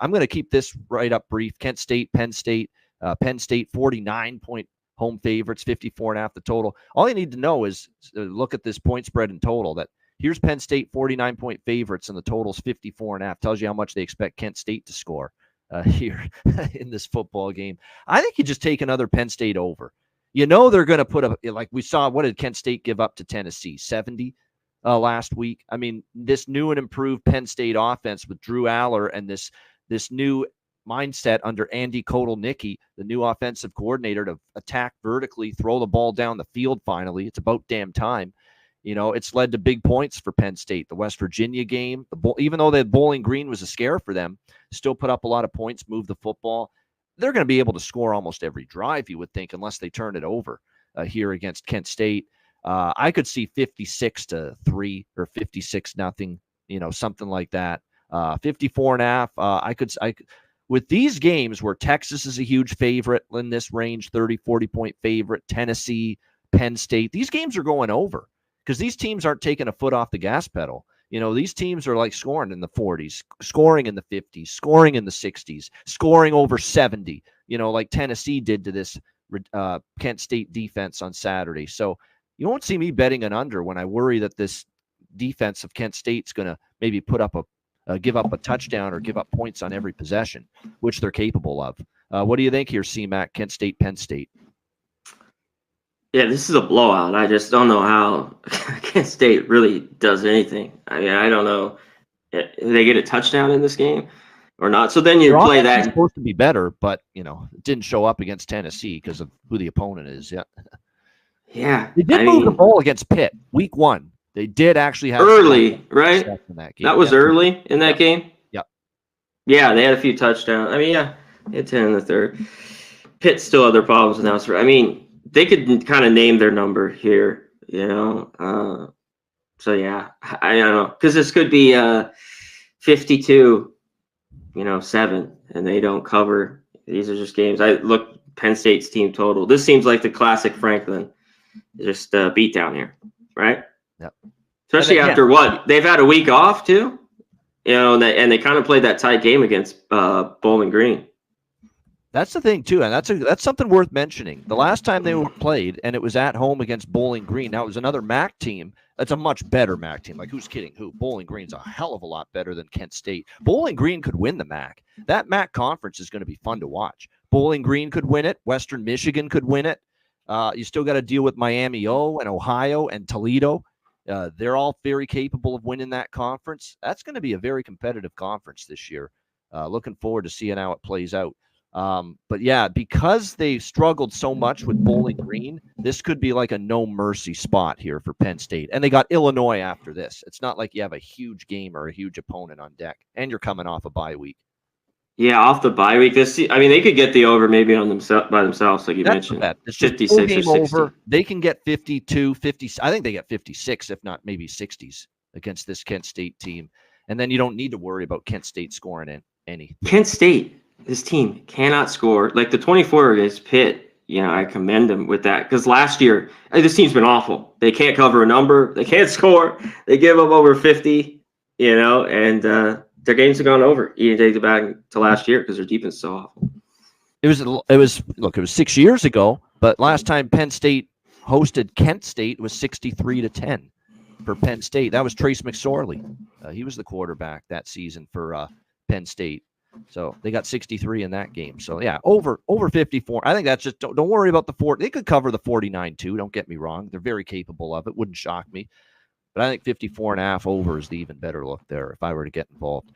I'm going to keep this right up brief. Kent State, Penn State, Penn State 49-point home favorites, 54.5 the total. All you need to know is look at this point spread in total. That here's Penn State 49-point favorites, and the total's 54.5. Tells you how much they expect Kent State to score here in this football game. I think you just take another Penn State over. You know they're going to put up, like we saw, what did Kent State give up to Tennessee? 70 last week. I mean, this new and improved Penn State offense with Drew Aller and this new mindset under Andy Kotelnicki, the new offensive coordinator, to attack vertically, throw the ball down the field finally. It's about damn time. You know, it's led to big points for Penn State. The West Virginia game, even though the Bowling Green was a scare for them, still put up a lot of points, moved the football. They're going to be able to score almost every drive, you would think, unless they turn it over here against Kent State. I could see 56-3 or 56-0, you know, something like that. 54.5. I could with these games where Texas is a huge favorite in this range, 40 point favorite, Tennessee, Penn State, these games are going over because these teams aren't taking a foot off the gas pedal. You know, these teams are like scoring in the 40s, scoring in the 50s, scoring in the 60s, scoring over 70, you know, like Tennessee did to this Kent State defense on Saturday. So you won't see me betting an under when I worry that this defense of Kent State's going to maybe put up give up a touchdown or give up points on every possession, which they're capable of. What do you think here, C-Mac, Kent State, Penn State? Yeah, this is a blowout. I just don't know how Kent State really does anything. I mean, I don't know. Did they get a touchdown in this game or not? So then you Their play offense that. is supposed to be better, but, you know, it didn't show up against Tennessee because of who the opponent is. Yeah. Yeah. They did move the ball against Pitt week 1. They did actually have early, right? In that game. That was early in that game? Yep. Yeah, they had a few touchdowns. I mean, yeah, they had 10 in the third. Pitt still had their problems now. I mean, they could kind of name their number here, you know. So, yeah, I don't know. Because this could be 52, 7, and they don't cover. These are just games. I look Penn State's team total. This seems like the classic Franklin, just beat down here, right? Yep. Especially after what? They've had a week off, too. You know, and they kind of played that tight game against Bowling Green. That's the thing, too, and that's something worth mentioning. The last time they were played, and it was at home against Bowling Green. Now, it was another MAC team. That's a much better MAC team. Like, who's kidding who? Bowling Green's a hell of a lot better than Kent State. Bowling Green could win the MAC. That MAC conference is going to be fun to watch. Bowling Green could win it. Western Michigan could win it. You still got to deal with Miami-O and Ohio and Toledo. They're all very capable of winning that conference. That's going to be a very competitive conference this year. Looking forward to seeing how it plays out. But yeah, because they struggled so much with Bowling Green, this could be like a no mercy spot here for Penn State. And they got Illinois after this. It's not like you have a huge game or a huge opponent on deck, and you're coming off a bye week. Yeah, off the bye week. They could get the over maybe on by themselves, like you mentioned. It's 56 or 60. Over. They can get 52, 50. I think they get 56, if not maybe 60s against this Kent State team. And then you don't need to worry about Kent State scoring any. Kent State, this team cannot score. Like the 24 against Pitt, I commend them with that. Because last year, this team's been awful. They can't cover a number. They can't score. They give up over 50, and their games have gone over. You take it back to last year because their defense is so awful. It was 6 years ago, but last time Penn State hosted Kent State was 63-10 for Penn State. That was Trace McSorley. He was the quarterback that season for Penn State. So they got 63 in that game. So yeah, over 54. I think that's just don't worry about the 40. They could cover the 49 too. Don't get me wrong. They're very capable of it. Wouldn't shock me. But I think 54.5 over is the even better look there if I were to get involved.